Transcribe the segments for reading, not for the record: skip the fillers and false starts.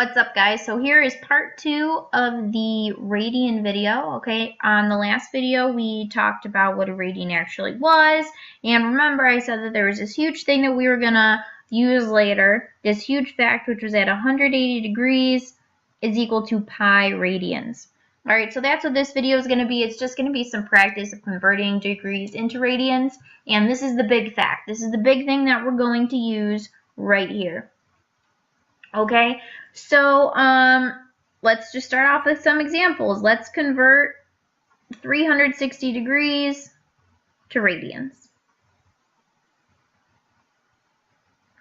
What's up, guys? So here is part 2 of the radian video. Okay, on the last video we talked about what a radian actually was, and remember I said that there was this huge thing that we were gonna use later, this huge fact which was at 180 degrees is equal to pi radians. Alright, so that's what this video is going to be. It's just going to be some practice of converting degrees into radians, and this is the big fact. This is the big thing that we're going to use right here. Okay, so let's just start off with some examples. Let's convert 360 degrees to radians.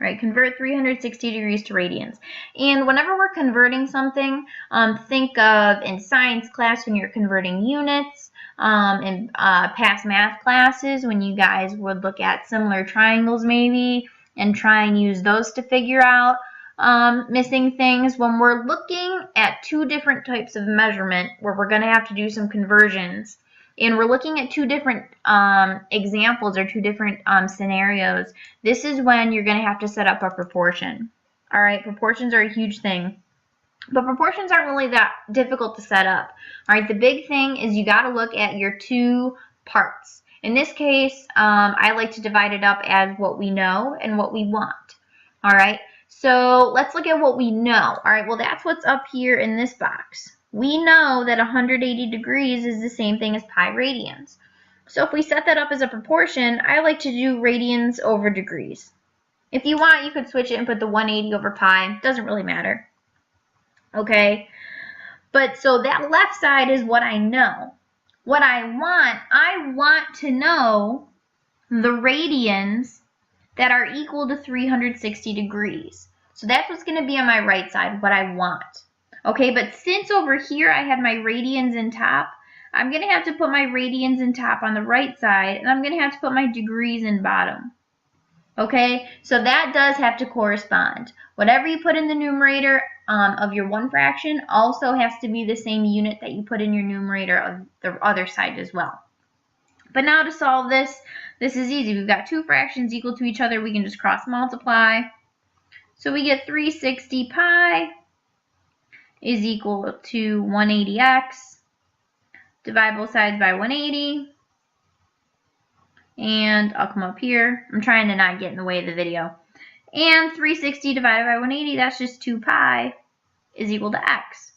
All right, convert 360 degrees to radians. And whenever we're converting something, think of in science class when you're converting units, in past math classes when you guys would look at similar triangles maybe and try and use those to figure out missing things. When we're looking at two different types of measurement where we're going to have to do some conversions, and we're looking at two different examples or two different scenarios, this is when you're going to have to set up a proportion. All right, proportions are a huge thing, but proportions aren't really that difficult to set up. All right, the big thing is you got to look at your two parts. In this case, I like to divide it up as what we know and what we want. All right, so let's look at what we know. All right, well, that's what's up here in this box. We know that 180 degrees is the same thing as pi radians. So if we set that up as a proportion, I like to do radians over degrees. If you want, you could switch it and put the 180 over pi. Doesn't really matter. Okay, but so that left side is what I know. What I want to know the radians that are equal to 360 degrees. So that's what's going to be on my right side, what I want. Okay, but since over here I had my radians in top, I'm going to have to put my radians in top on the right side, and I'm going to have to put my degrees in bottom. Okay, so that does have to correspond. Whatever you put in the numerator of your one fraction also has to be the same unit that you put in your numerator of the other side as well. But now to solve this, this is easy. We've got two fractions equal to each other. We can just cross multiply. So we get 360 pi is equal to 180x. Divide both sides by 180. And I'll come up here. I'm trying to not get in the way of the video. And 360 divided by 180, that's just 2 pi, is equal to x.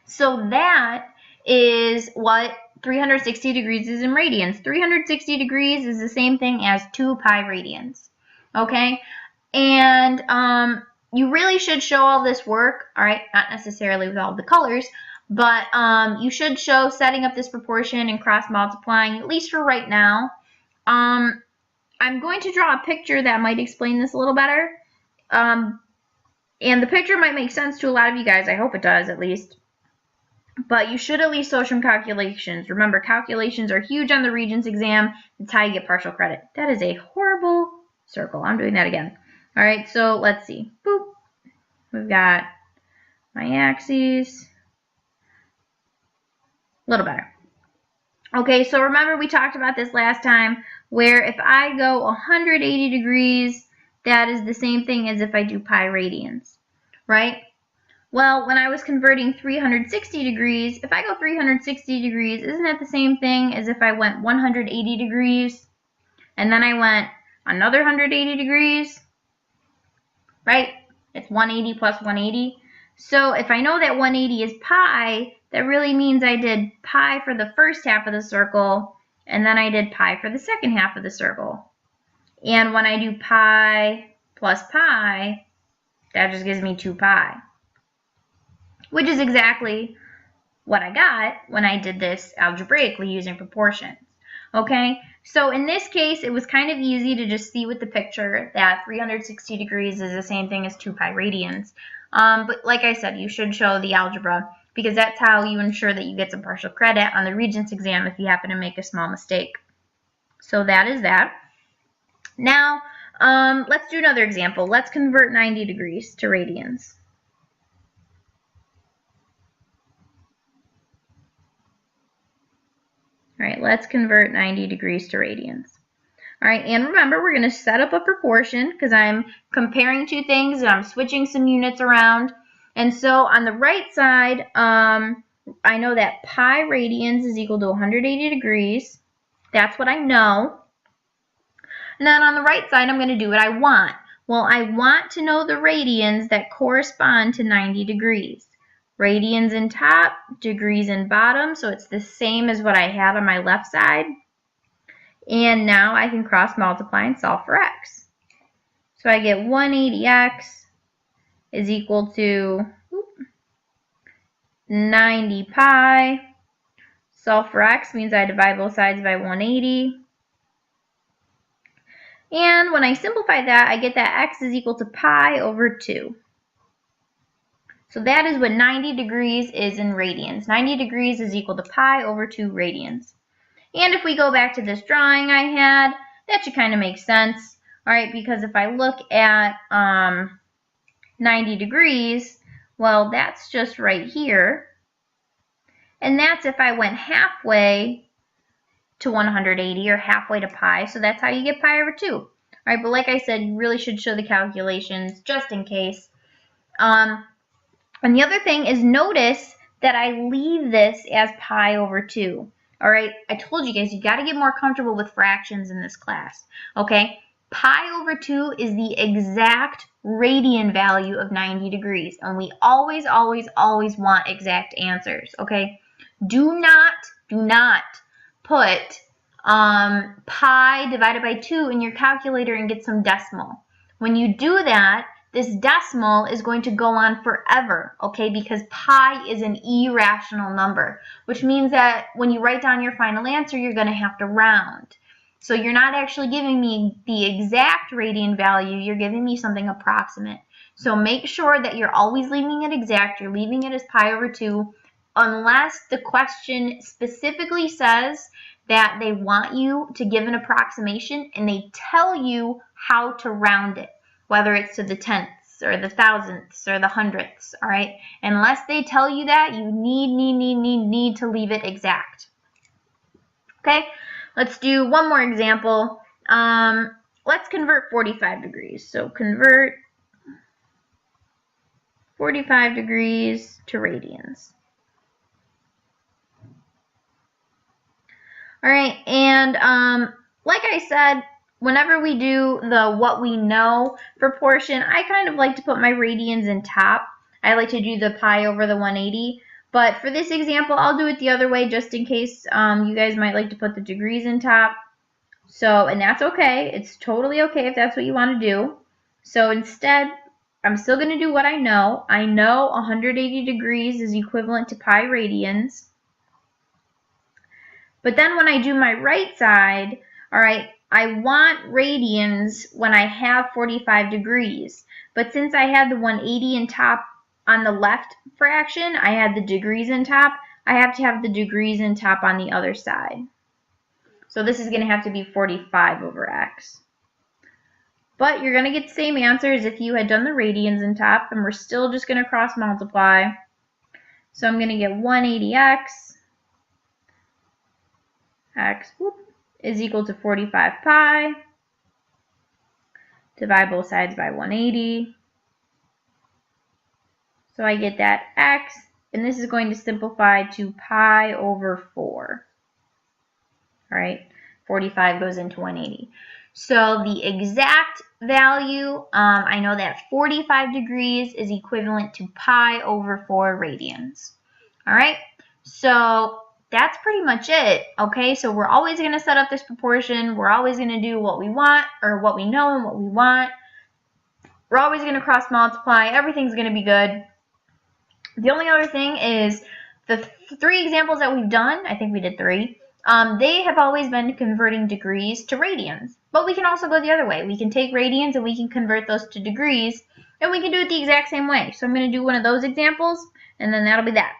So that is what 360 degrees is in radians. 360 degrees is the same thing as 2 pi radians. Okay? And you really should show all this work, all right? Not necessarily with all the colors, but you should show setting up this proportion and cross multiplying, at least for right now. I'm going to draw a picture that might explain this a little better. And the picture might make sense to a lot of you guys. I hope it does, at least. But you should at least show some calculations. Remember, calculations are huge on the Regents exam. It's how you get partial credit. That is a horrible circle. I'm doing that again. All right, so let's see. Boop. We've got my axes. A little better. Okay, so remember we talked about this last time, where if I go 180 degrees, that is the same thing as if I do pi radians, right? Well, when I was converting 360 degrees, if I go 360 degrees, isn't that the same thing as if I went 180 degrees, and then I went another 180 degrees, right? It's 180 plus 180. So if I know that 180 is pi, that really means I did pi for the first half of the circle, and then I did pi for the second half of the circle. And when I do pi plus pi, that just gives me 2 pi, which is exactly what I got when I did this algebraically using proportions. Okay, so in this case, it was kind of easy to just see with the picture that 360 degrees is the same thing as 2 pi radians. But like I said, you should show the algebra, because that's how you ensure that you get some partial credit on the Regents exam if you happen to make a small mistake. So that is that. Now, let's do another example. Let's convert 90 degrees to radians. All right, let's convert 90 degrees to radians. All right, and remember, we're going to set up a proportion because I'm comparing two things and I'm switching some units around. And so on the right side, I know that pi radians is equal to 180 degrees. That's what I know. And then on the right side, I'm going to do what I want. Well, I want to know the radians that correspond to 90 degrees. Radians in top, degrees in bottom, so it's the same as what I had on my left side. And now I can cross multiply and solve for x. So I get 180x is equal to 90 pi. Solve for x means I divide both sides by 180. And when I simplify that, I get that x is equal to pi over 2. So that is what 90 degrees is in radians. 90 degrees is equal to pi over 2 radians. And if we go back to this drawing I had, that should kind of make sense. All right, because if I look at 90 degrees, well, that's just right here. And that's if I went halfway to 180 or halfway to pi. So that's how you get pi over 2. All right, but like I said, you really should show the calculations just in case. And the other thing is notice that I leave this as pi over 2. All right, I told you guys, you got to get more comfortable with fractions in this class. Okay, pi over 2 is the exact radian value of 90 degrees. And we always, always, always want exact answers. Okay, do not put pi divided by 2 in your calculator and get some decimal. When you do that, this decimal is going to go on forever, okay, because pi is an irrational number, which means that when you write down your final answer, you're going to have to round. So you're not actually giving me the exact radian value, you're giving me something approximate. So make sure that you're always leaving it exact, you're leaving it as pi over 2, unless the question specifically says that they want you to give an approximation and they tell you how to round it, whether it's to the tenths or the thousandths or the hundredths, all right? Unless they tell you that, you need to leave it exact. Okay, let's do one more example. Let's convert 45 degrees. So convert 45 degrees to radians. All right, and like I said, whenever we do the what we know proportion, I kind of like to put my radians in top. I like to do the pi over the 180. But for this example, I'll do it the other way just in case you guys might like to put the degrees in top. So, and that's okay. It's totally okay if that's what you want to do. So instead, I'm still going to do what I know. I know 180 degrees is equivalent to pi radians. But then when I do my right side, all right, I want radians when I have 45 degrees. But since I had the 180 in top on the left fraction, I had the degrees in top, I have to have the degrees in top on the other side. So this is going to have to be 45 over x. But you're going to get the same answer as if you had done the radians in top, and we're still just going to cross multiply. So I'm going to get 180x is equal to 45 pi. Divide both sides by 180. So I get that x, and this is going to simplify to pi over 4. All right, 45 goes into 180. So the exact value, I know that 45 degrees is equivalent to pi over 4 radians. All right, so that's pretty much it, okay? So we're always going to set up this proportion. We're always going to do what we want, or what we know and what we want. We're always going to cross multiply. Everything's going to be good. The only other thing is the 3 examples that we've done, I think we did 3, they have always been converting degrees to radians. But we can also go the other way. We can take radians and we can convert those to degrees, and we can do it the exact same way. So I'm going to do one of those examples, and then that'll be that.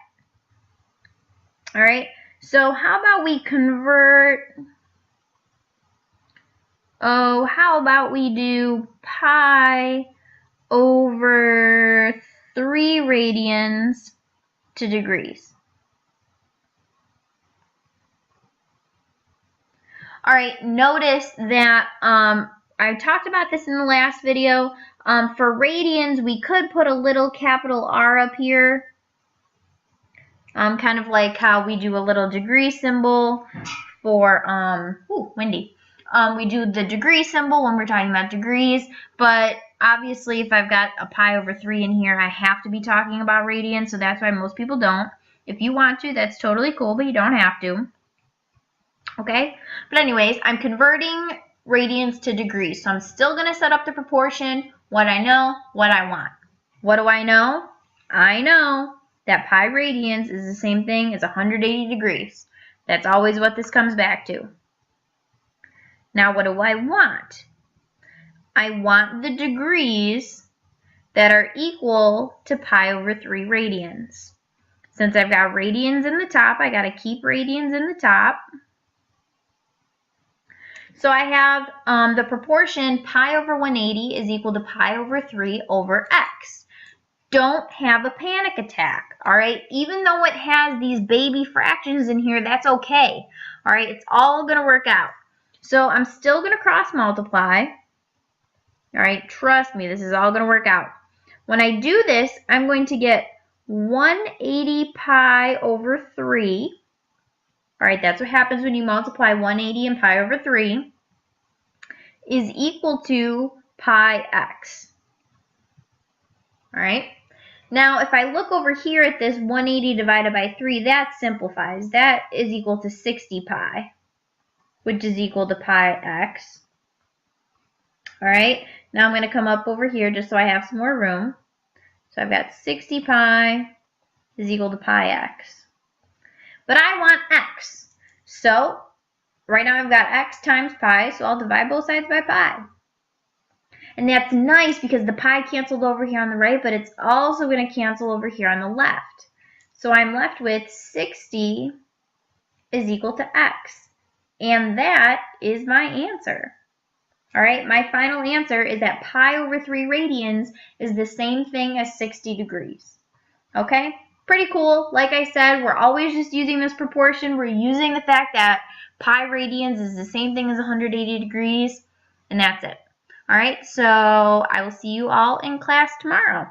All right, so how about we convert, how about we do pi over 3 radians to degrees? All right, notice that I talked about this in the last video. For radians, we could put a little capital R up here. Kind of like how we do a little degree symbol for, windy. We do the degree symbol when we're talking about degrees, but obviously if I've got a pi over 3 in here, I have to be talking about radians, so that's why most people don't. If you want to, that's totally cool, but you don't have to. Okay? But anyways, I'm converting radians to degrees, so I'm still going to set up the proportion, what I know, what I want. What do I know? I know that pi radians is the same thing as 180 degrees. That's always what this comes back to. Now, what do I want? I want the degrees that are equal to pi over 3 radians. Since I've got radians in the top, I got to keep radians in the top. So I have the proportion pi over 180 is equal to pi over 3 over x. Don't have a panic attack, all right? Even though it has these baby fractions in here, that's okay, all right? It's all going to work out. So I'm still going to cross multiply, all right? Trust me, this is all going to work out. When I do this, I'm going to get 180 pi over 3. All right, that's what happens when you multiply 180 and pi over 3 is equal to pi x. All right. Now, if I look over here at this 180 divided by 3, that simplifies. That is equal to 60 pi, which is equal to pi x. All right. Now I'm going to come up over here just so I have some more room. So I've got 60 pi is equal to pi x. But I want x. So right now I've got x times pi, so I'll divide both sides by pi. And that's nice because the pi canceled over here on the right, but it's also going to cancel over here on the left. So I'm left with 60 is equal to x. And that is my answer. All right, my final answer is that pi over 3 radians is the same thing as 60 degrees. Okay, pretty cool. Like I said, we're always just using this proportion. We're using the fact that pi radians is the same thing as 180 degrees, and that's it. All right, so I will see you all in class tomorrow.